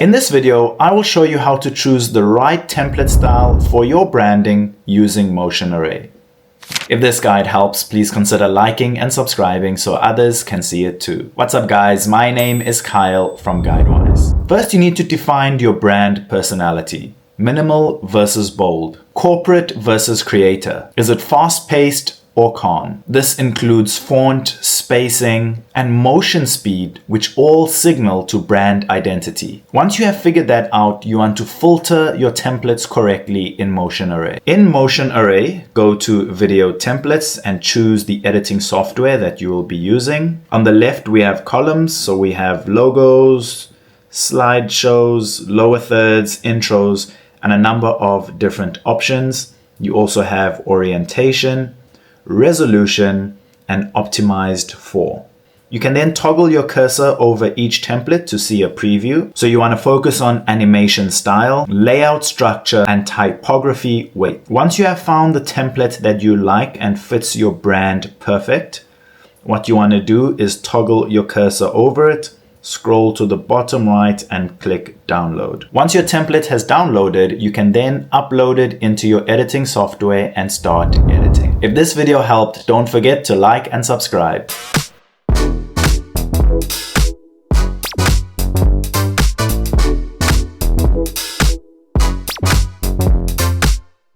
In this video, I will show you how to choose the right template style for your branding using Motion Array. If this guide helps, please consider liking and subscribing so others can see it too. What's up guys, my name is Kyle from GuideWise. First, you need to define your brand personality. Minimal versus bold. Corporate versus creator. Is it fast-paced or calm? This includes font, spacing, and motion speed, which all signal to brand identity. Once you have figured that out, you want to filter your templates correctly in Motion Array. In Motion Array, go to Video Templates and choose the editing software that you will be using. On the left, we have columns, so we have logos, slideshows, lower thirds, intros, and a number of different options. You also have orientation, resolution, and optimized for. You can then toggle your cursor over each template to see a preview. So you want to focus on animation style, layout structure, and typography weight. Once you have found the template that you like and fits your brand perfect, what you want to do is toggle your cursor over it, scroll to the bottom right and click download. Once your template has downloaded, you can then upload it into your editing software and start editing. If this video helped, don't forget to like and subscribe.